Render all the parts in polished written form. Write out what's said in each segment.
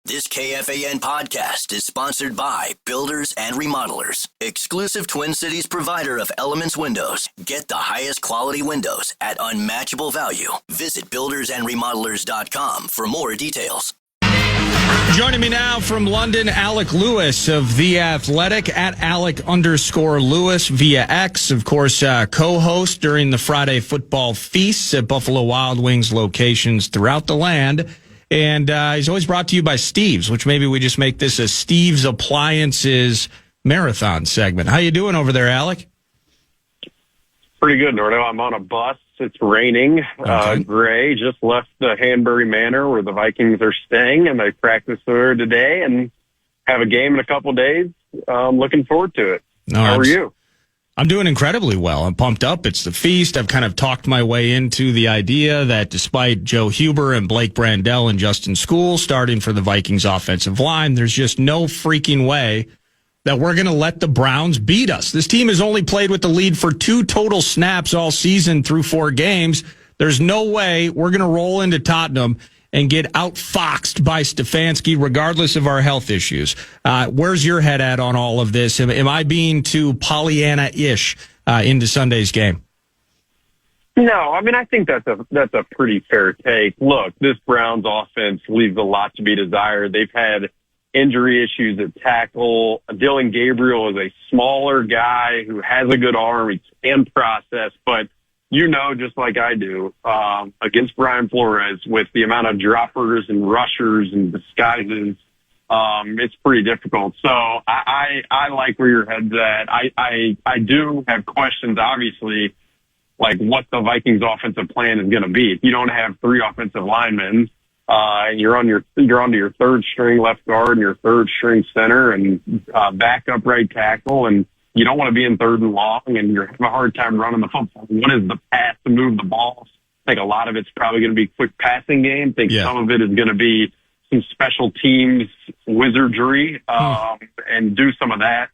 This KFAN podcast is sponsored by Builders and Remodelers, exclusive Twin Cities provider of Elements Windows. Get the highest quality windows at unmatchable value. Visit buildersandremodelers.com for more details. Joining me now from London, Alec Lewis of The Athletic, at Alec_Lewis via X. Of course, co-host during the Friday football feasts at Buffalo Wild Wings locations throughout the land. And he's always brought to you by Steve's, which maybe we just make this a Steve's Appliances marathon segment. How you doing over there, Alec? Pretty good, Nordo. I'm on a bus. It's raining, gray. Just left the Hanbury Manor where the Vikings are staying, and they practice there today and have a game in a couple days. Looking forward to it. How are you? I'm doing incredibly well. I'm pumped up. It's the feast. I've kind of talked my way into the idea that despite Joe Huber and Blake Brandel and Justin School starting for the Vikings offensive line, there's just no freaking way that we're going to let the Browns beat us. This team has only played with the lead for 2 total snaps all season through 4 games. There's no way we're going to roll into Tottenham and get outfoxed by Stefanski, regardless of our health issues. Where's your head at on all of this? Am I being too Pollyanna-ish into Sunday's game? No, I mean, I think that's a pretty fair take. Look, this Browns offense leaves a lot to be desired. They've had injury issues at tackle. Dillion Gabriel is a smaller guy who has a good arm. He can process, but you know, just like I do, against Brian Flores, with the amount of droppers and rushers and disguises, it's pretty difficult. So I like where your head's at. I do have questions, obviously, like what the Vikings offensive plan is going to be. If you don't have 3 offensive linemen, and you're onto your 3rd string left guard and your 3rd string center and backup right tackle, and you don't want to be in 3rd and long, and you're having a hard time running the football. What is the path to move the ball? I think a lot of it's probably going to be quick passing game. I think some of it is going to be some special teams wizardry, and do some of that.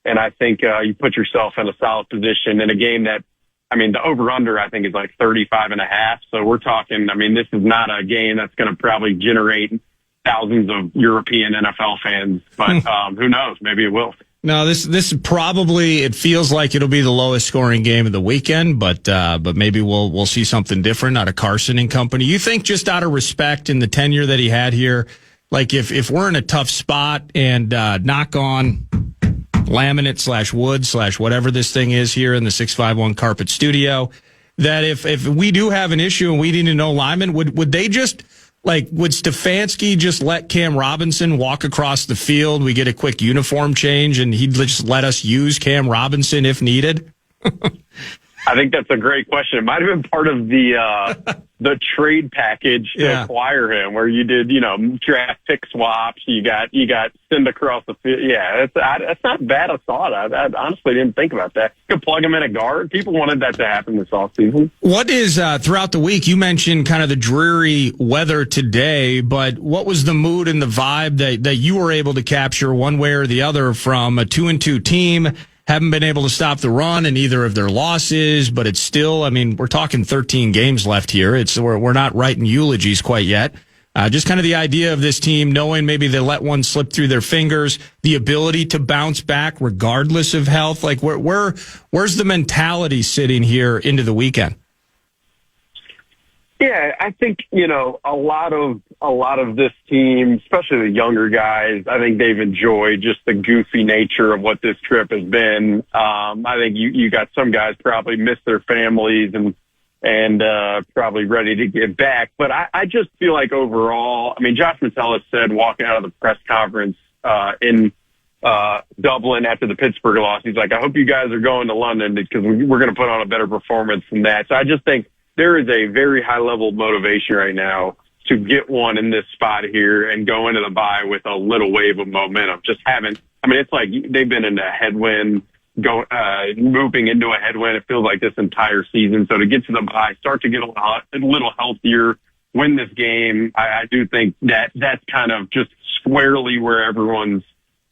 And I think you put yourself in a solid position in a game that, I mean, the over-under, I think, is like 35.5. So we're talking, I mean, this is not a game that's going to probably generate thousands of European NFL fans. But who knows? Maybe it will. No, this probably, it feels like it'll be the lowest scoring game of the weekend, but maybe we'll see something different out of Carson and company. You think, just out of respect in the tenure that he had here, like if we're in a tough spot and knock on laminate / wood / whatever this thing is here in the 651 Carpet Studio, that if we do have an issue and we need to know linemen, would they just, like, would Stefanski just let Cam Robinson walk across the field? We get a quick uniform change and he'd just let us use Cam Robinson if needed? I think that's a great question. It might have been part of the trade package to acquire him, where you did, draft pick swaps. You got send across the field. Yeah, that's not bad a thought. I honestly didn't think about that. You could plug him in a guard. People wanted that to happen this offseason. What is, throughout the week, you mentioned kind of the dreary weather today, but what was the mood and the vibe that you were able to capture one way or the other from a 2-2 team? Haven't been able to stop the run in either of their losses, but it's still, I mean, we're talking 13 games left here. We're not writing eulogies quite yet. Just kind of the idea of this team knowing maybe they let one slip through their fingers, the ability to bounce back regardless of health. Like, where's the mentality sitting here into the weekend? Yeah, I think, a lot of this team, especially the younger guys, I think they've enjoyed just the goofy nature of what this trip has been. I think you got some guys probably miss their families and probably ready to get back. But I just feel like overall, I mean, Josh Metellus said walking out of the press conference in Dublin after the Pittsburgh loss, he's like, I hope you guys are going to London because we're going to put on a better performance than that. So I just think there is a very high level of motivation right now to get one in this spot here and go into the bye with a little wave of momentum. It's like they've been in a headwind, moving into a headwind. It feels like this entire season. So to get to the bye, start to get a little healthier, win this game, I do think that's kind of just squarely where everyone's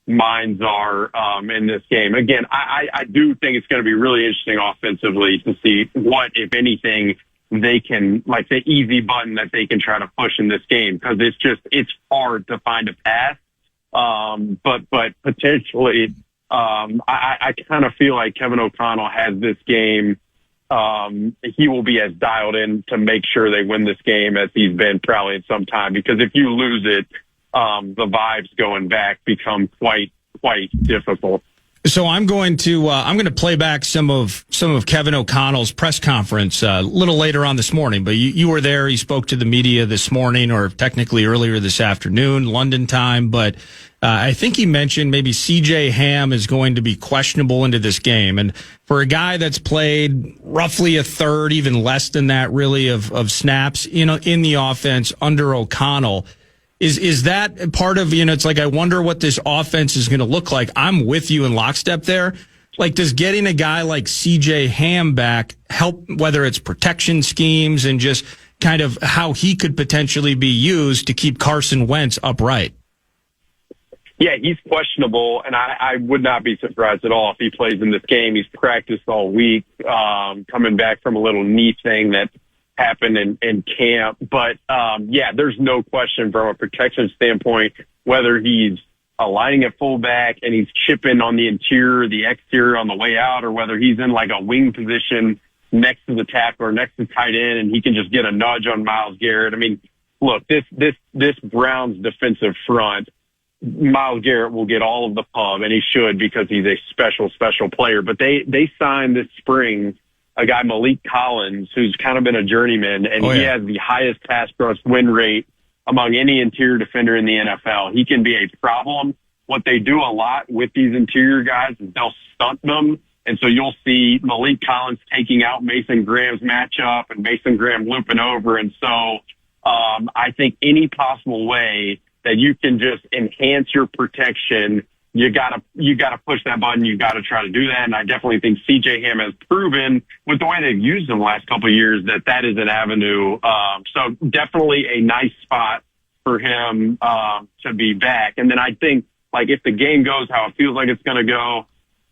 minds are in this game. Again, I do think it's going to be really interesting offensively to see what, if anything, they can, like the easy button that they can try to push in this game, because it's hard to find a path. But potentially, I kind of feel like Kevin O'Connell has this game. He will be as dialed in to make sure they win this game as he's been probably in some time, because if you lose it, the vibes going back become quite difficult. So I'm going to play back some of Kevin O'Connell's press conference a little later on this morning. But you were there. He spoke to the media this morning, or technically earlier this afternoon, London time. But I think he mentioned maybe C.J. Ham is going to be questionable into this game. And for a guy that's played roughly a third, even less than that, really, of snaps in the offense under O'Connell. Is that part of, it's like, I wonder what this offense is going to look like. I'm with you in lockstep there. Like, does getting a guy like C.J. Ham back help, whether it's protection schemes and just kind of how he could potentially be used to keep Carson Wentz upright? Yeah, he's questionable, and I would not be surprised at all if he plays in this game. He's practiced all week, coming back from a little knee thing that happened in camp. But, yeah, there's no question from a protection standpoint, whether he's aligning at fullback and he's chipping on the interior or the exterior on the way out, or whether he's in like a wing position next to the tackle or next to tight end and he can just get a nudge on Myles Garrett. I mean, look, this Browns defensive front, Myles Garrett will get all of the pub, and he should, because he's a special player. But they signed this spring a guy, Malik Collins, who's kind of been a journeyman, and he has the highest pass rush win rate among any interior defender in the NFL. He can be a problem. What they do a lot with these interior guys is they'll stunt them. And so you'll see Malik Collins taking out Mason Graham's matchup and Mason Graham looping over. And so I think any possible way that you can just enhance your protection, you gotta push that button. You gotta try to do that. And I definitely think C.J. Ham has proven, with the way they've used him the last couple of years, that is an avenue. So definitely a nice spot for him to be back. And then I think, like, if the game goes how it feels like it's going to go,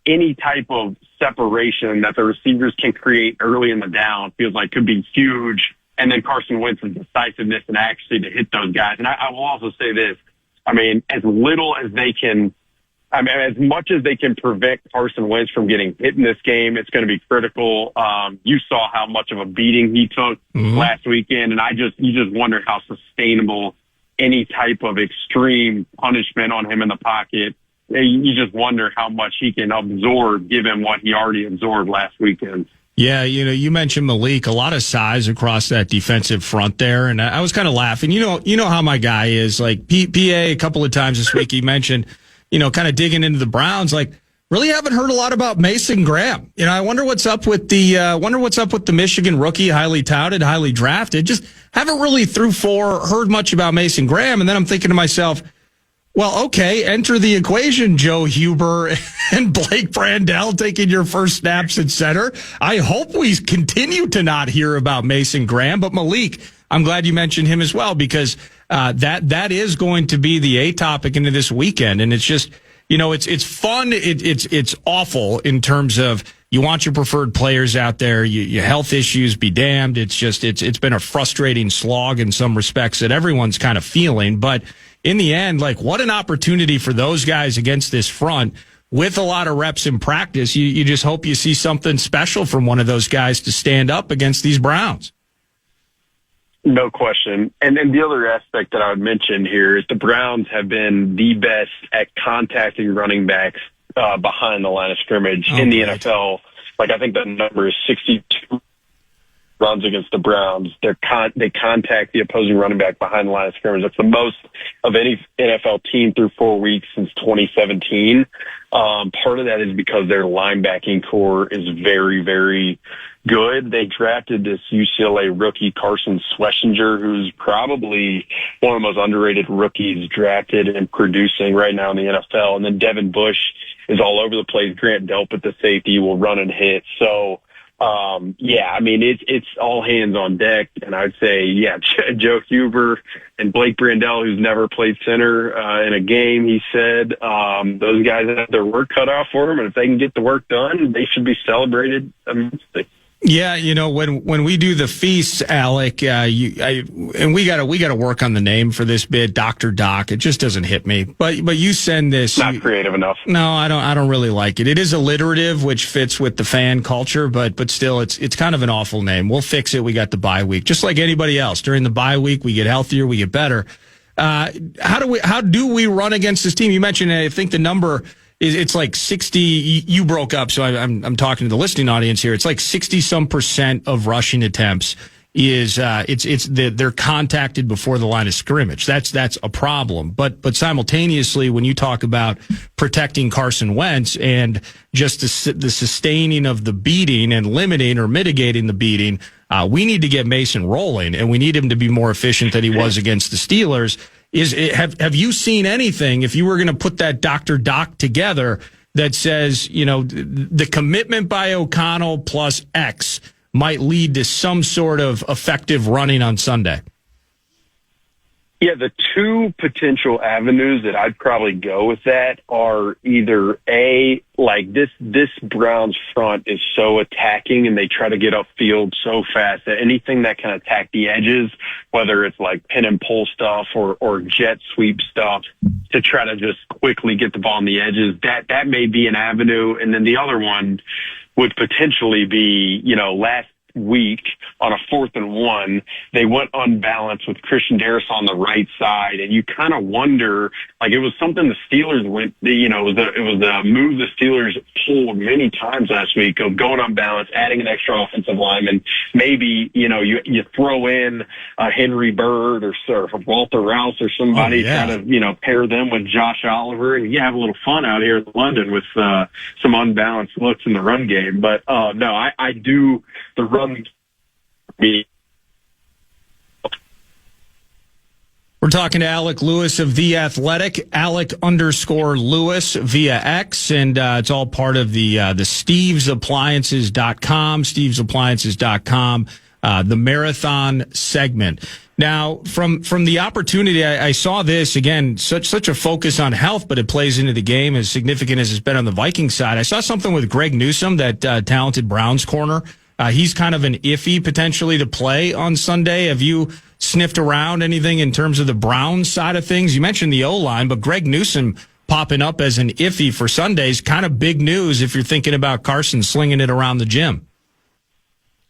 any type of separation that the receivers can create early in the down feels like could be huge. And then Carson Wentz's decisiveness and accuracy to hit those guys. And I will also say this. I mean, as much as they can prevent Carson Wentz from getting hit in this game, it's going to be critical. You saw how much of a beating he took last weekend, and you just wonder how sustainable any type of extreme punishment on him in the pocket. You just wonder how much he can absorb, given what he already absorbed last weekend. Yeah, you mentioned Malik, a lot of size across that defensive front there, and I was kind of laughing. You know how my guy is. Like, PA a couple of times this week, he mentioned, kind of digging into the Browns. Like, really haven't heard a lot about Mason Graham. I wonder what's up with the Michigan rookie, highly touted, highly drafted. Just haven't really heard much about Mason Graham. And then I'm thinking to myself, well, okay, enter the equation, Joe Huber and Blake Brandel taking your first snaps at center. I hope we continue to not hear about Mason Graham, but Malik, I'm glad you mentioned him as well, because that is going to be the A topic into this weekend. And it's just, it's fun. It's awful in terms of, you want your preferred players out there. Your health issues be damned. It's been a frustrating slog in some respects that everyone's kind of feeling. But in the end, like, what an opportunity for those guys against this front with a lot of reps in practice. You just hope you see something special from one of those guys to stand up against these Browns. No question. And then the other aspect that I would mention here is the Browns have been the best at contacting running backs behind the line of scrimmage in the NFL. Like, I think the number is 62 runs against the Browns. They contact the opposing running back behind the line of scrimmage. That's the most of any NFL team through 4 weeks since 2017. Part of that is because their linebacking core is very, very good. They drafted this UCLA rookie, Carson Schlesinger, who's probably one of the most underrated rookies drafted and producing right now in the NFL. And then Devin Bush is all over the place. Grant Delp at the safety will run and hit. So, it's all hands on deck. And I'd say, Joe Huber and Blake Brandel, who's never played center in a game, he said, those guys have their work cut out for them. And if they can get the work done, they should be celebrated immensely. Yeah, when we do the feasts, Alec, and we gotta work on the name for this bit, Dr. Doc. It just doesn't hit me. But you send this. Not creative enough. No, I don't really like it. It is alliterative, which fits with the fan culture, but still, it's kind of an awful name. We'll fix it. We got the bye week, just like anybody else. During the bye week, we get healthier, we get better. How do we run against this team? You mentioned, I think the number. It's like 60. You broke up, so I'm talking to the listening audience here. It's like 60% of rushing attempts is they're contacted before the line of scrimmage. That's a problem. But simultaneously, when you talk about protecting Carson Wentz and just the sustaining of the beating and limiting or mitigating the beating, we need to get Mason rolling, and we need him to be more efficient than he was against the Steelers. Have you seen anything, if you were going to put that Dr. Doc together, that says, the commitment by O'Connell plus X might lead to some sort of effective running on Sunday? Yeah, the two potential avenues that I'd probably go with that are either A, like this Browns front is so attacking and they try to get upfield so fast that anything that can attack the edges, whether it's like pin and pull stuff or jet sweep stuff, to try to just quickly get the ball on the edges, that may be an avenue. And then the other one would potentially be, last week on a 4th and 1, they went unbalanced with Christian Darris on the right side, and you kind of wonder, like, it was something the Steelers went, it was a move the Steelers pulled many times last week of going unbalanced, adding an extra offensive lineman. Maybe you throw in Henry Bird or Walter Rouse or somebody, try to pair them with Josh Oliver, and you have a little fun out here in London with some unbalanced looks in the run game. But no, I do the run. We're talking to Alec Lewis of The Athletic, Alec_Lewis via X, and it's all part of the StevesAppliances.com, StevesAppliances.com, the marathon segment. Now, from the opportunity, I saw this, again, such a focus on health, but it plays into the game as significant as it's been on the Vikings side. I saw something with Greg Newsome, that talented Browns corner. He's kind of an iffy potentially to play on Sunday. Have you sniffed around anything in terms of the Browns side of things? You mentioned the O-line, but Greg Newsome popping up as an iffy for Sundays, kind of big news if you're thinking about Carson slinging it around the gym.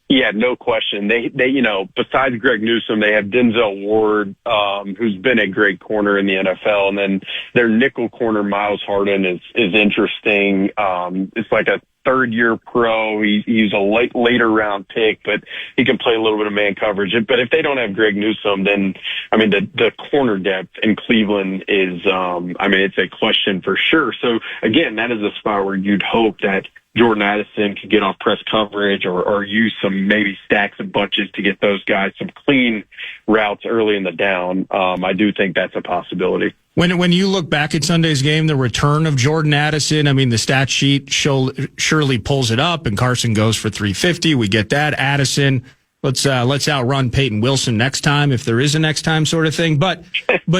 Yeah, no question. They besides Greg Newsome, they have Denzel Ward, who's been a great corner in the NFL, and then their nickel corner, Miles Harden, is interesting. It's like a third-year pro. He's a later round pick, but he can play a little bit of man coverage. But if they don't have Greg Newsome, then, the corner depth in Cleveland is, it's a question for sure. So, again, that is a spot where you'd hope that Jordan Addison could get off press coverage or use some maybe stacks and bunches to get those guys some clean routes early in the down. I do think that's a possibility. When you look back at Sunday's game, the return of Jordan Addison, the stat sheet surely pulls it up, and Carson goes for 350. We get that. Addison, let's outrun Peyton Wilson next time, if there is a next time sort of thing. But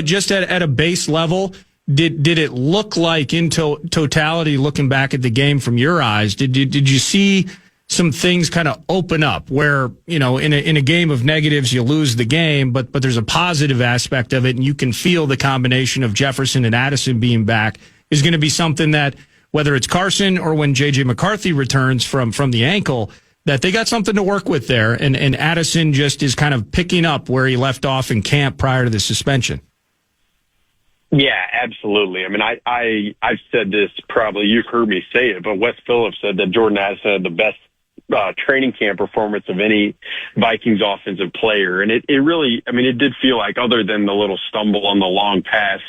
just at a base level, did it look like in totality, looking back at the game from your eyes, did you see some things kind of open up where, in a game of negatives, you lose the game, but there's a positive aspect of it, and you can feel the combination of Jefferson and Addison being back is going to be something that, whether it's Carson or when J.J. McCarthy returns from the ankle, that they got something to work with there, and Addison just is kind of picking up where he left off in camp prior to the suspension. Yeah, absolutely. I've said this, probably you've heard me say it, but Wes Phillips said that Jordan Addison had the best training camp performance of any Vikings offensive player. And it really, it did feel like, other than the little stumble on the long pass,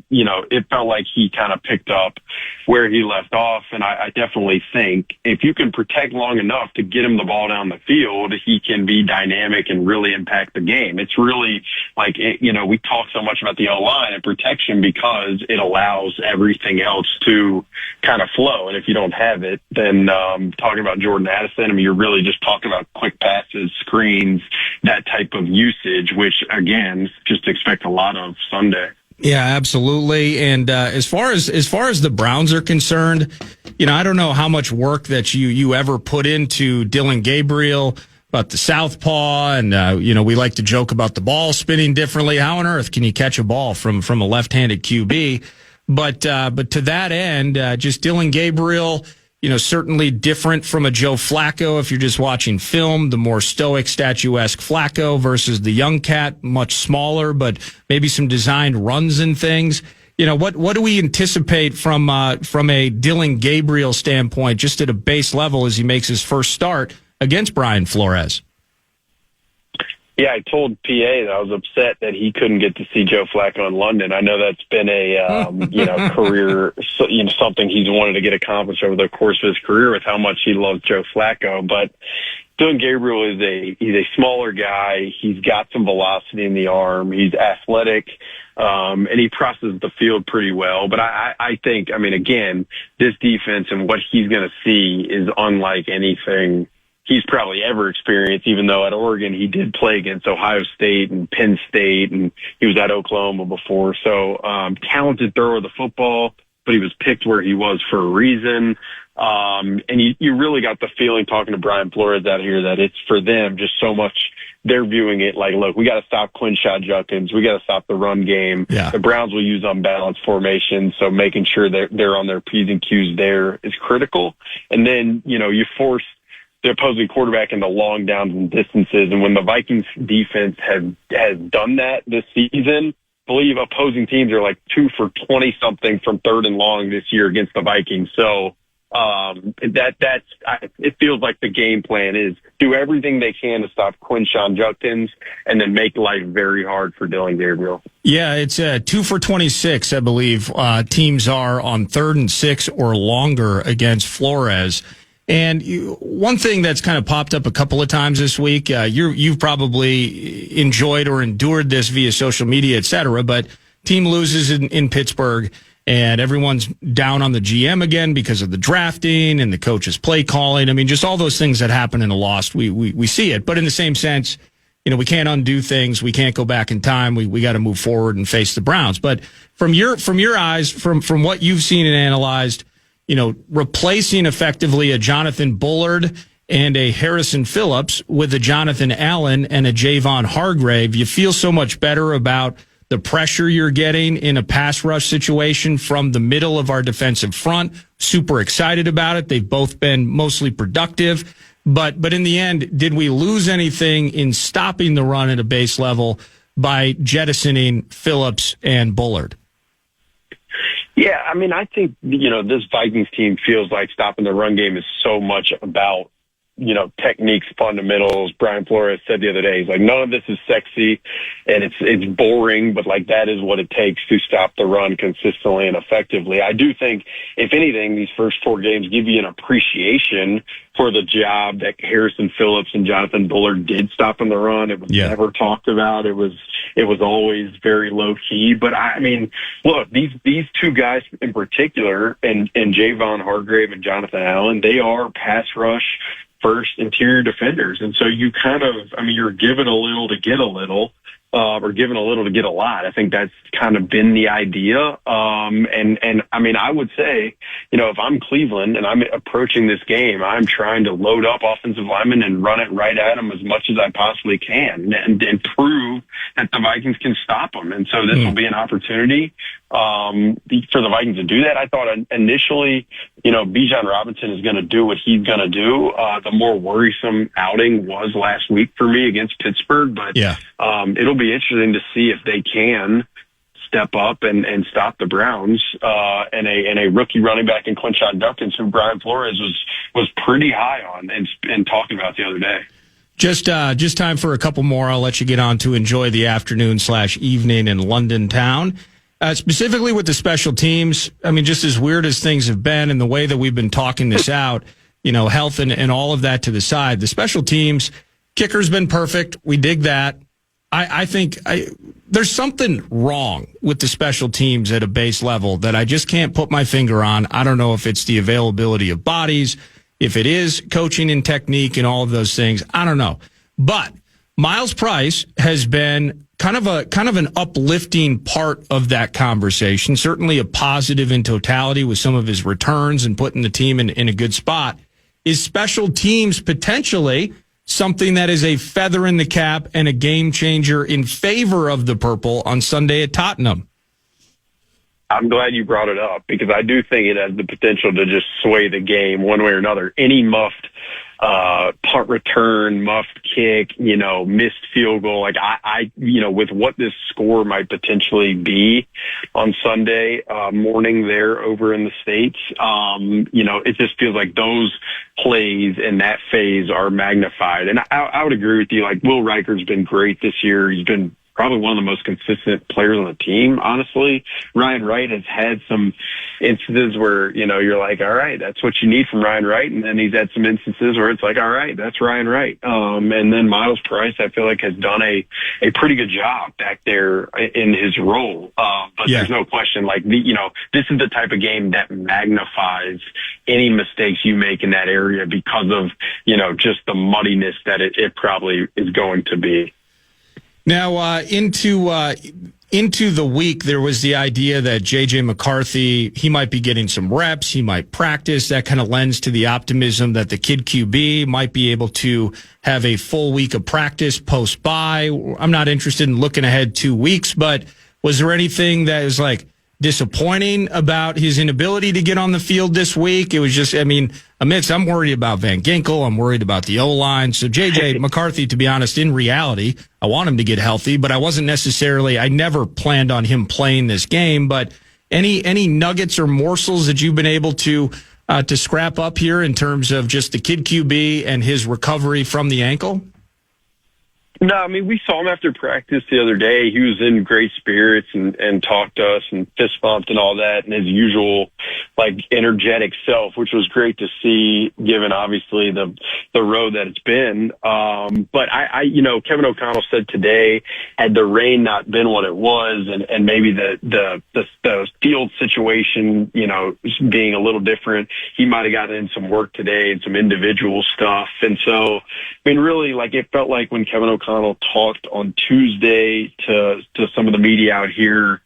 it felt like he kind of picked up where he left off. And I definitely think if you can protect long enough to get him the ball down the field, he can be dynamic and really impact the game. It's really like, we talk so much about the O-line and protection because it allows everything else to kind of flow. And if you don't have it, then talking about Jordan Addison, you're really just talking about quick passes, screens, that type of usage, which, again, just expect a lot of Sunday. Yeah, absolutely. And as far as the Browns are concerned, I don't know how much work that you ever put into Dillion Gabriel about the southpaw, and we like to joke about the ball spinning differently. How on earth can you catch a ball from a left-handed QB? But to that end, just Dillion Gabriel, certainly different from a Joe Flacco. If you're just watching film, the more stoic, statuesque Flacco versus the young cat, much smaller, but maybe some designed runs and things. What do we anticipate from a Dillion Gabriel standpoint, just at a base level as he makes his first start against Brian Flores? Yeah, I told PA that I was upset that he couldn't get to see Joe Flacco in London. I know that's been a career, something he's wanted to get accomplished over the course of his career with how much he loves Joe Flacco. But Dillion Gabriel he's a smaller guy. He's got some velocity in the arm. He's athletic, and he processes the field pretty well. But I think, again, this defense and what he's going to see is unlike anything he's probably ever experienced, even though at Oregon he did play against Ohio State and Penn State, and he was at Oklahoma before. So talented thrower of the football, but he was picked where he was for a reason. And you really got the feeling talking to Brian Flores out here that it's for them just so much. They're viewing it like, look, we got to stop Quinshon Judkins. We got to stop the run game. Yeah. The Browns will use unbalanced formation, so making sure they're on their P's and Q's there is critical. And then, you force the opposing quarterback into long downs and distances. And when the Vikings defense has done that this season, I believe opposing teams are like 2 for 20 something from third and long this year against the Vikings. So it feels like the game plan is do everything they can to stop Quinshon Judkins and then make life very hard for Dillion Gabriel. Yeah, it's 2 for 26, I believe. Teams are on 3rd and 6 or longer against Flores. And one thing that's kind of popped up a couple of times this week, you've probably enjoyed or endured this via social media, et cetera, but team loses in Pittsburgh and everyone's down on the GM again because of the drafting and the coach's play calling. Just all those things that happen in a loss, we see it. But in the same sense, we can't undo things. We can't go back in time. We got to move forward and face the Browns. But from your eyes, from what you've seen and analyzed, replacing effectively a Jonathan Bullard and a Harrison Phillips with a Jonathan Allen and a Javon Hargrave, you feel so much better about the pressure you're getting in a pass rush situation from the middle of our defensive front. Super excited about it. They've both been mostly productive. But in the end, did we lose anything in stopping the run at a base level by jettisoning Phillips and Bullard? Yeah, I think, this Vikings team feels like stopping the run game is so much about, techniques, fundamentals. Brian Flores said the other day, he's like, none of this is sexy and it's boring, but like that is what it takes to stop the run consistently and effectively. I do think, if anything, these first 4 games give you an appreciation for the job that Harrison Phillips and Jonathan Bullard did stopping the run. It was never talked about. It was always very low key. But look, these 2 guys in particular, and Javon Hargrave and Jonathan Allen, they are pass rush first interior defenders. And so you kind of, you're given a little to get a little, or given a little to get a lot. I think that's kind of been the idea. I would say, if I'm Cleveland and I'm approaching this game, I'm trying to load up offensive linemen and run it right at them as much as I possibly can and prove that the Vikings can stop them. And so this will be an opportunity for the Vikings to do that. I thought initially, Bijan Robinson is going to do what he's going to do. The more worrisome outing was last week for me against Pittsburgh, but it'll be interesting to see if they can step up and stop the Browns, and a rookie running back in Quinshon Judkins, who Brian Flores was pretty high on and talking about the other day. Just time for a couple more. I'll let you get on to enjoy the afternoon/evening in London town. Specifically with the special teams, just as weird as things have been and the way that we've been talking this out, health and all of that to the side, the special teams, kicker's been perfect. We dig that. I think there's something wrong with the special teams at a base level that I just can't put my finger on. I don't know if it's the availability of bodies, if it is coaching and technique and all of those things. I don't know. But Miles Price has been kind of an uplifting part of that conversation. Certainly a positive in totality with some of his returns and putting the team in a good spot. Is special teams potentially something that is a feather in the cap and a game changer in favor of the Purple on Sunday at Tottenham? I'm glad you brought it up because I do think it has the potential to just sway the game one way or another. Any muffed punt return, muffed kick, missed field goal. Like I with what this score might potentially be on Sunday morning there over in the States, it just feels like those plays in that phase are magnified. And I would agree with you. Like Will Riker's been great this year. He's been probably one of the most consistent players on the team, honestly. Ryan Wright has had some instances where, you're like, all right, that's what you need from Ryan Wright. And then he's had some instances where it's like, all right, that's Ryan Wright. And then Miles Price, I feel like, has done a pretty good job back there in his role. But There's no question, like, this is the type of game that magnifies any mistakes you make in that area because of, just the muddiness that it probably is going to be. Now, into the week, there was the idea that J.J. McCarthy, he might be getting some reps, he might practice. That kind of lends to the optimism that the kid QB might be able to have a full week of practice post-bye. I'm not interested in looking ahead 2 weeks, but was there anything that was like disappointing about his inability to get on the field this week? It was just, I'm worried about Van Ginkel. I'm worried about the O-line. So J.J. McCarthy, to be honest, in reality, I want him to get healthy, but I never planned on him playing this game. But any nuggets or morsels that you've been able to scrap up here in terms of just the kid QB and his recovery from the ankle? No, we saw him after practice the other day. He was in great spirits and talked to us and fist bumped and all that and his usual, energetic self, which was great to see given obviously the road that it's been. But Kevin O'Connell said today, had the rain not been what it was and maybe the field situation, being a little different, he might have gotten in some work today and some individual stuff. And so, really, it felt like when Kevin O'Connell talked on Tuesday to some of the media out here,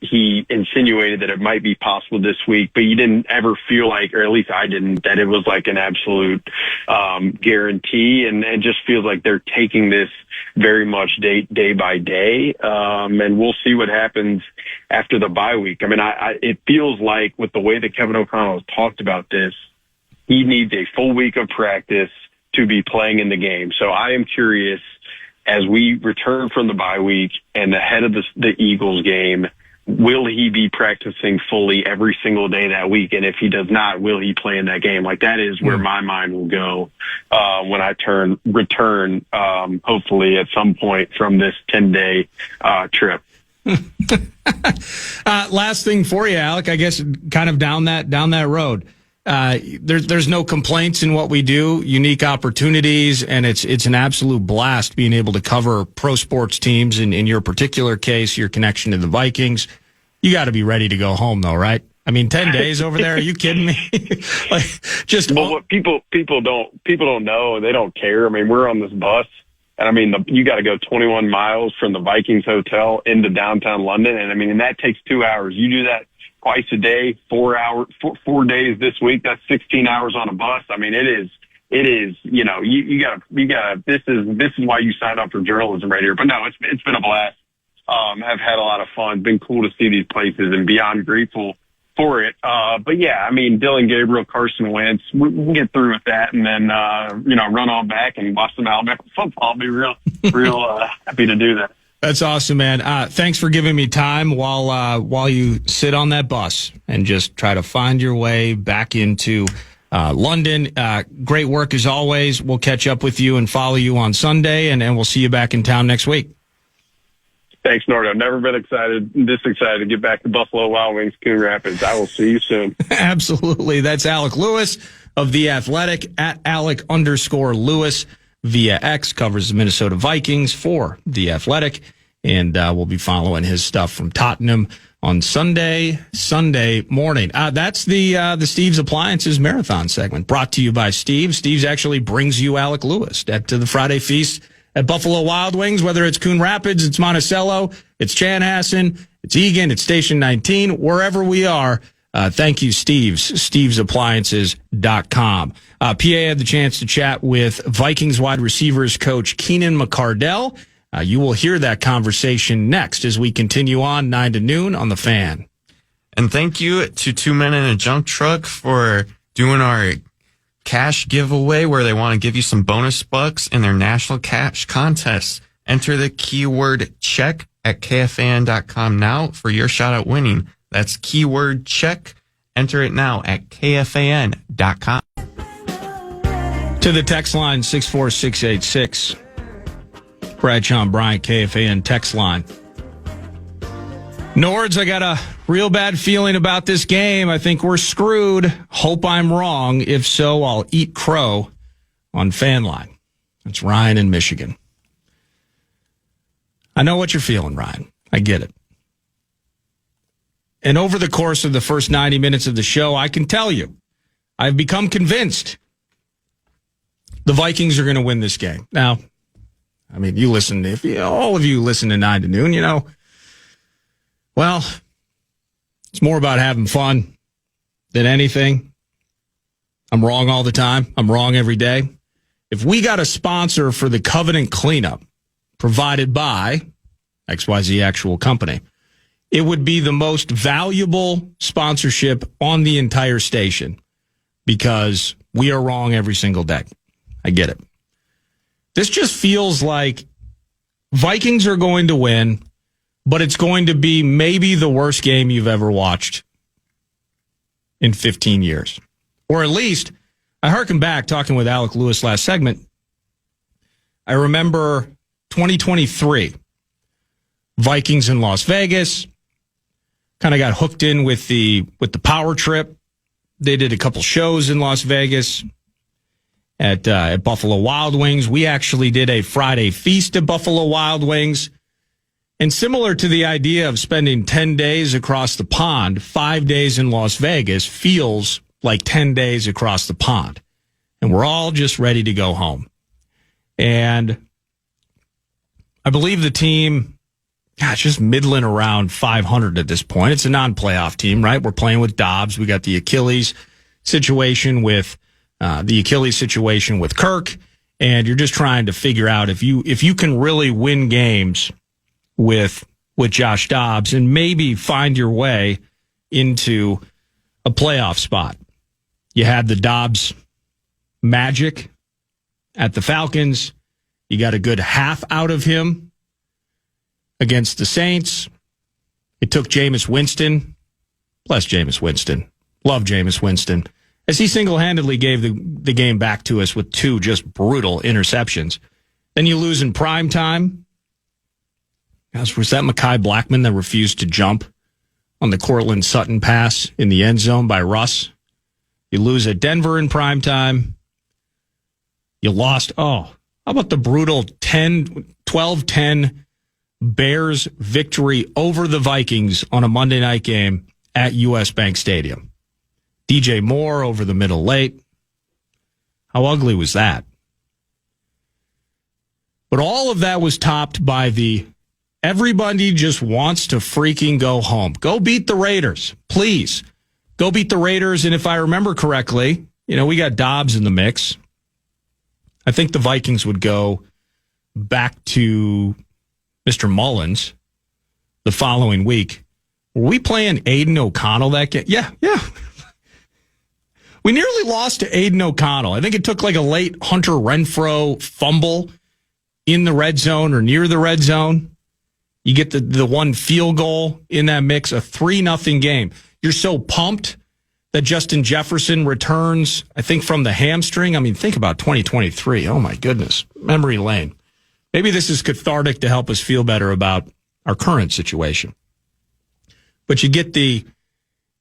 he insinuated that it might be possible this week, but you didn't ever feel like, or at least I didn't, that it was like an absolute guarantee. And it just feels like they're taking this very much day by day. And we'll see what happens after the bye week. It feels like with the way that Kevin O'Connell has talked about this, he needs a full week of practice to be playing in the game. So I am curious, as we return from the bye week and ahead of the Eagles game, will he be practicing fully every single day that week? And if he does not, will he play in that game? That is where my mind will go when I return, hopefully at some point from this 10-day trip. Last thing for you, Alec, I guess kind of down that road. There's no complaints in what we do, unique opportunities, and it's an absolute blast being able to cover pro sports teams. In your particular case, your connection to the Vikings. You got to be ready to go home, though, right? 10 days over there. Are you kidding me? What people don't know, they don't care. We're on this bus, and you got to go 21 miles from the Vikings hotel into downtown London, and that takes 2 hours. You do that twice a day, 4 days this week. That's 16 hours on a bus. It is, you gotta, this is why you signed up for journalism right here. But no, it's been a blast. I've had a lot of fun. Been cool to see these places and beyond grateful for it. But yeah, Dillion, Gabriel, Carson Wentz, we can get through with that and then, run on back and watch some Alabama football. I'll be real happy to do that. That's awesome, man. Thanks for giving me time while you sit on that bus and just try to find your way back into London. Great work as always. We'll catch up with you and follow you on Sunday, and we'll see you back in town next week. Thanks, Nordo. Never been this excited to get back to Buffalo Wild Wings, Coon Rapids. I will see you soon. Absolutely. That's Alec Lewis of The Athletic, at Alec_Lewis. Via X, covers the Minnesota Vikings for The Athletic, and we'll be following his stuff from Tottenham on Sunday morning. That's the Steve's Appliances Marathon segment, brought to you by Steve. Steve's actually brings you Alec Lewis to the Friday Feast at Buffalo Wild Wings, whether it's Coon Rapids, it's Monticello, it's Chanhassen, it's Eagan, it's Station 19, wherever we are. Thank you, stevesappliances.com. PA had the chance to chat with Vikings wide receivers coach Keenan McCardell. You will hear that conversation next as we continue on 9 to noon on The Fan. And thank you to Two Men in a Junk Truck for doing our cash giveaway where they want to give you some bonus bucks in their national cash contest. Enter the keyword check at KFAN.com now for your shot at winning. That's keyword check. Enter it now at KFAN.com. To the text line 64686. Bradshaw and Bryant, KFAN text line. Nords, I got a real bad feeling about this game. I think we're screwed. Hope I'm wrong. If so, I'll eat crow on Fan Line. That's Ryan in Michigan. I know what you're feeling, Ryan. I get it. And over the course of the first 90 minutes of the show, I can tell you, I've become convinced the Vikings are going to win this game. Now, I mean, all of you listen to 9 to noon, well, it's more about having fun than anything. I'm wrong all the time. I'm wrong every day. If we got a sponsor for the Covenant Cleanup provided by XYZ Actual Company, it would be the most valuable sponsorship on the entire station because we are wrong every single day. I get it. This just feels like Vikings are going to win, but it's going to be maybe the worst game you've ever watched in 15 years. Or at least, I hearken back talking with Alec Lewis last segment. I remember 2023, Vikings in Las Vegas, kind of got hooked in with the power trip. They did a couple shows in Las Vegas at Buffalo Wild Wings. We actually did a Friday feast at Buffalo Wild Wings. And similar to the idea of spending 10 days across the pond, 5 days in Las Vegas feels like 10 days across the pond. And we're all just ready to go home. And I believe the team, just middling around 500 at this point. It's a non-playoff team, right? We're playing with Dobbs. We got the Achilles situation with Kirk. And you're just trying to figure out if you can really win games with Josh Dobbs and maybe find your way into a playoff spot. You had the Dobbs magic at the Falcons. You got a good half out of him against the Saints. It took Jameis Winston. Bless Jameis Winston. Love Jameis Winston. As he single-handedly gave the game back to us with 2 just brutal interceptions. Then you lose in prime time. Was that Mekhi Blackman that refused to jump on the Cortland Sutton pass in the end zone by Russ? You lose at Denver in primetime. You lost, how about the brutal 12-10 Bears victory over the Vikings on a Monday night game at U.S. Bank Stadium? DJ Moore over the middle late. How ugly was that? But all of that was topped by everybody just wants to freaking go home. Go beat the Raiders, please. Go beat the Raiders. And if I remember correctly, we got Dobbs in the mix. I think the Vikings would go back to Mr. Mullins the following week. Were we playing Aiden O'Connell that game? Yeah. We nearly lost to Aiden O'Connell. I think it took like a late Hunter Renfrow fumble in the red zone or near the red zone. You get the one field goal in that mix, a 3-0 game. You're so pumped that Justin Jefferson returns, I think, from the hamstring. I mean, think about 2023. Oh, my goodness. Memory lane. Maybe this is cathartic to help us feel better about our current situation. But you get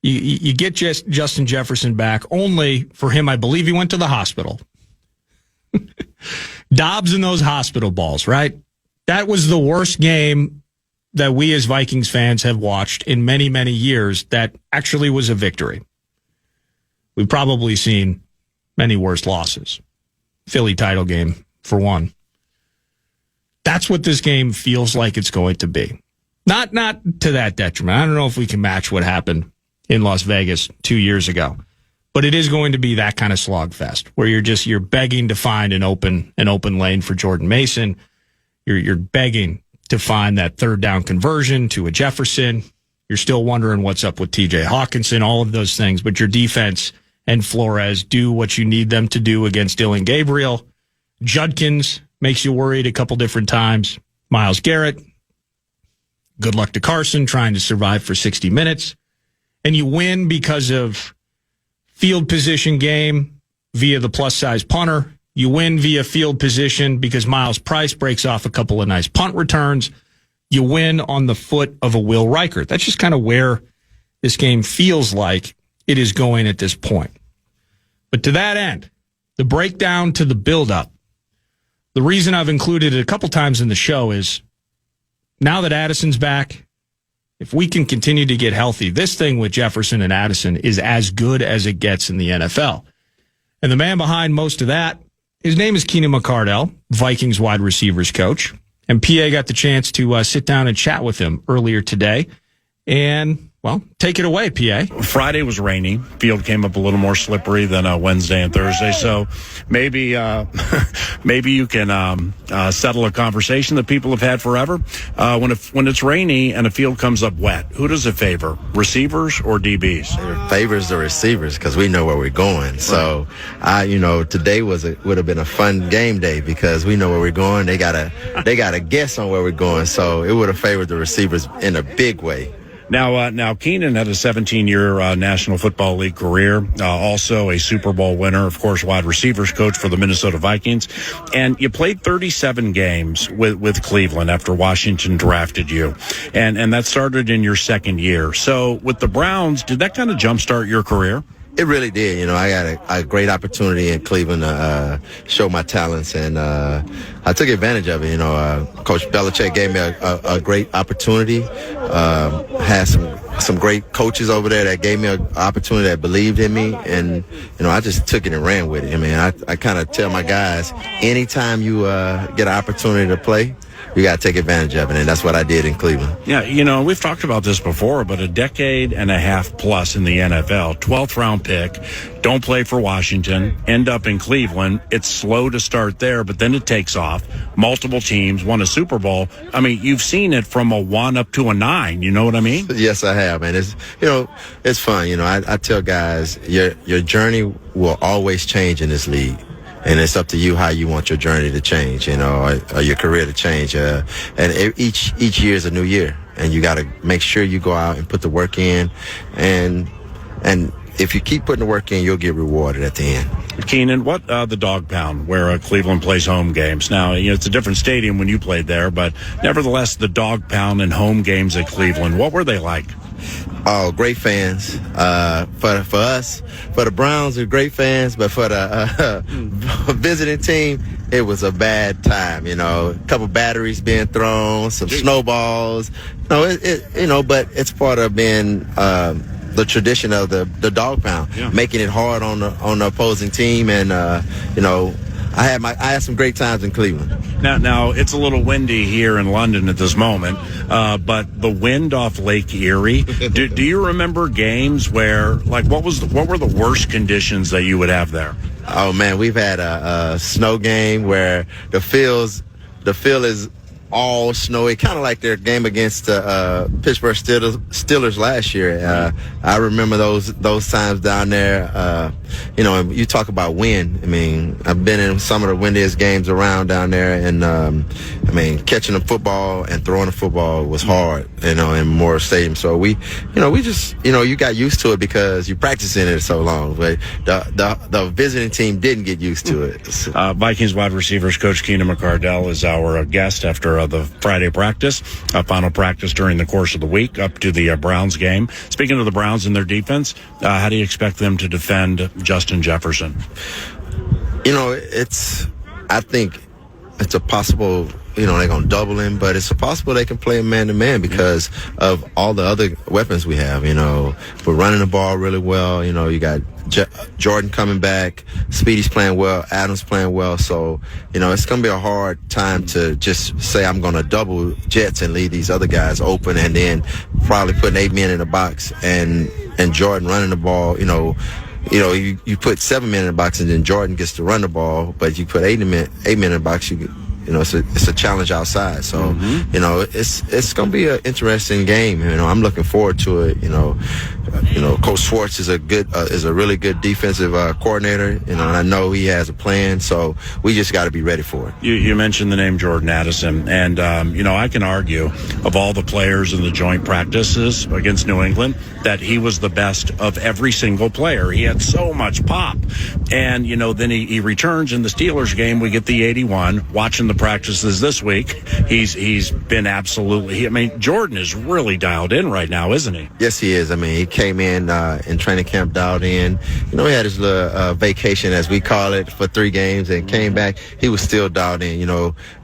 you get Justin Jefferson back, only for him, I believe he went to the hospital. Dobbs and those hospital balls, right? That was the worst game that we as Vikings fans have watched in many, many years that actually was a victory. We've probably seen many worse losses. Philly title game, for one. That's what this game feels like it's going to be. Not to that detriment. I don't know if we can match what happened in Las Vegas 2 years ago, but it is going to be that kind of slogfest where you're begging to find an open lane for Jordan Mason. You're begging to find that third down conversion to a Jefferson. You're still wondering what's up with TJ Hawkinson, all of those things, but your defense and Flores do what you need them to do against Dillion Gabriel. Judkins makes you worried a couple different times. Myles Garrett, good luck to Carson trying to survive for 60 minutes. And you win because of field position game via the plus-size punter. You win via field position because Miles Price breaks off a couple of nice punt returns. You win on the foot of a Will Reichert. That's just kind of where this game feels like it is going at this point. But to that end, the breakdown to the build-up, the reason I've included it a couple times in the show is now that Addison's back, if we can continue to get healthy, this thing with Jefferson and Addison is as good as it gets in the NFL. And the man behind most of that, his name is Keenan McCardell, Vikings wide receivers coach. And PA got the chance to sit down and chat with him earlier today. And, well, take it away, PA. Friday was rainy. Field came up a little more slippery than Wednesday and Thursday. So maybe maybe you can settle a conversation that people have had forever. When it's rainy and a field comes up wet, who does it favor, receivers or DBs? It favors the receivers because we know where we're going. So, today would have been a fun game day because we know where we're going. They gotta guess on where we're going. So it would have favored the receivers in a big way. Now Keenan had a 17-year National Football League career, also a Super Bowl winner, of course, wide receivers coach for the Minnesota Vikings. And you played 37 games with Cleveland after Washington drafted you. And that started in your second year. So with the Browns, did that kind of jumpstart your career? It really did. I got a great opportunity in Cleveland to show my talents, and I took advantage of it. Coach Belichick gave me a great opportunity. Had some great coaches over there that gave me an opportunity, that believed in me, and I just took it and ran with it. I kind of tell my guys, anytime you get an opportunity to play, you got to take advantage of it, and that's what I did in Cleveland. Yeah, we've talked about this before, but a decade and a half plus in the NFL, 12th round pick, don't play for Washington, end up in Cleveland. It's slow to start there, but then it takes off. Multiple teams, won a Super Bowl. You've seen it from a 1 up to a 9. You know what I mean? Yes, I have, man. It's fun. I tell guys, your journey will always change in this league. And it's up to you how you want your journey to change, or your career to change. And each year is a new year, and you got to make sure you go out and put the work in. And if you keep putting the work in, you'll get rewarded at the end. Keenan, what the Dog Pound, where Cleveland plays home games? Now, it's a different stadium when you played there, but nevertheless, the Dog Pound and home games at Cleveland, what were they like? Oh, great fans. For us, for the Browns, they're great fans, but for the visiting team, it was a bad time. A couple batteries being thrown, some snowballs. But it's part of being the tradition of the Dog Pound, making it hard on the opposing team, and I had some great times in Cleveland. Now it's a little windy here in London at this moment, but the wind off Lake Erie. Do you remember games where, what were the worst conditions that you would have there? Oh man, we've had a snow game where the field is all snowy, kind of like their game against the Pittsburgh Steelers last year. I remember those times down there. And you talk about wind. I've been in some of the windiest games around down there, and catching the football and throwing the football was hard. In Memorial Stadium. So we just you got used to it because you practice in it so long. But the visiting team didn't get used to it. Vikings wide receivers coach Keenan McCardell is our guest after the Friday practice, final practice during the course of the week up to the Browns game. Speaking of the Browns and their defense, how do you expect them to defend Justin Jefferson? I think it's a possible they're going to double him, but it's possible they can play him man-to-man because of all the other weapons we have. We're running the ball really well. You got Jordan coming back, Speedy's playing well, Adams playing well. So, it's going to be a hard time to just say I'm going to double Jets and leave these other guys open and then probably putting 8 men in the box and Jordan running the ball. You put 7 men in the box and then Jordan gets to run the ball, but you put 8 men in the box, it's a challenge outside. So, it's going to be an interesting game. I'm looking forward to it. Coach Schwartz is a really good defensive coordinator. And I know he has a plan. So we just got to be ready for it. You mentioned the name Jordan Addison, and I can argue of all the players in the joint practices against New England that he was the best of every single player. He had so much pop, and then he returns in the Steelers game. We get the 81. Watching the practices this week, he's been absolutely. Jordan is really dialed in right now, isn't he? Yes, he is. He came in training camp dialed in. He had his little vacation, as we call it, for 3 games and came back. He was still dialed in,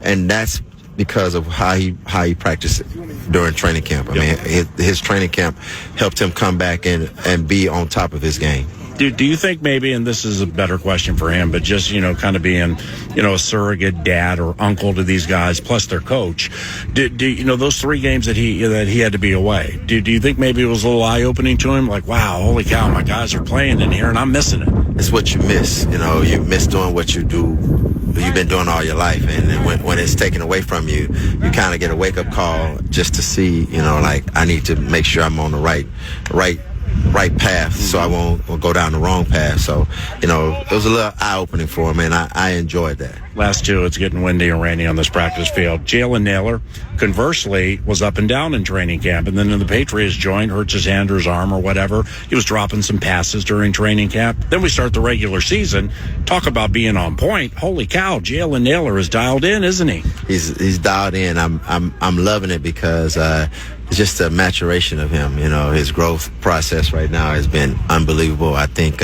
and that's because of how he practiced during training camp. His training camp helped him come back and be on top of his game. Do you think maybe, and this is a better question for him, but just, kind of being, a surrogate dad or uncle to these guys, plus their coach, do those 3 games that he had to be away, do you think maybe it was a little eye-opening to him? Like, wow, holy cow, my guys are playing in here and I'm missing it. It's what you miss. You miss doing what you've been doing all your life. And when it's taken away from you, you kind of get a wake-up call just to see, I need to make sure I'm on the right path, so I won't go down the wrong path. So, it was a little eye-opening for him, and I enjoyed that. Last 2, it's getting windy and rainy on this practice field. Jalen Naylor, conversely, was up and down in training camp, and then in the Patriots joint, hurts his hand or his arm or whatever. He was dropping some passes during training camp. Then we start the regular season. Talk about being on point. Holy cow, Jalen Naylor is dialed in, isn't he? He's dialed in. I'm loving it because it's just a maturation of him. His growth process right now has been unbelievable. I think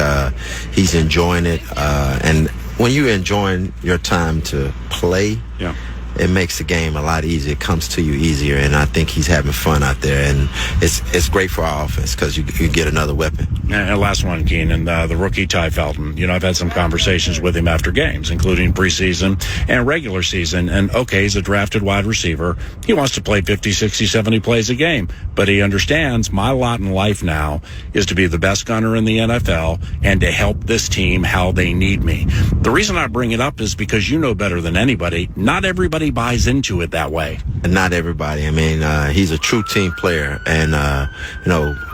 he's enjoying it, and when you're enjoying your time to play, it makes the game a lot easier. It comes to you easier, and I think he's having fun out there, and it's great for our offense because you get another weapon. And last one, Keenan, the rookie Ty Felton. I've had some conversations with him after games, including preseason and regular season, and okay, he's a drafted wide receiver. He wants to play 50, 60, 70 plays a game, but he understands my lot in life now is to be the best gunner in the NFL and to help this team how they need me. The reason I bring it up is because you know better than anybody, not everybody buys into it that way. Not everybody. He's a true team player, and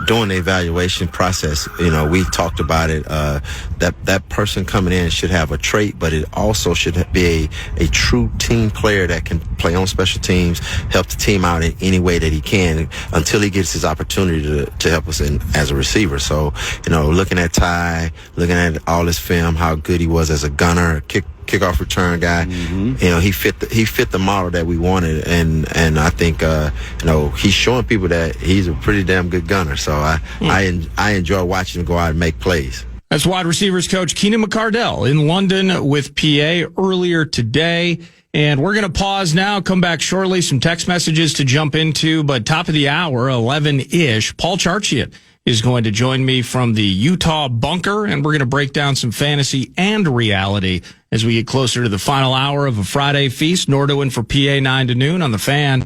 during the evaluation process, we talked about it. That person coming in should have a trait, but it also should be a true team player that can play on special teams, help the team out in any way that he can until he gets his opportunity to help us as a receiver. So, looking at Ty, looking at all his film, how good he was as a gunner, kickoff return guy. He fit the model that we wanted, and I think he's showing people that he's a pretty damn good gunner. So I enjoy watching him go out and make plays. That's wide receivers coach Keenan McCardell in London with PA earlier today. And we're going to pause now, come back shortly, some text messages to jump into, but top of the hour, 11-ish, Paul Charchian is going to join me from the Utah bunker, and we're going to break down some fantasy and reality as we get closer to the final hour of a Friday feast. Nordoin for PA 9 to noon on the Fan.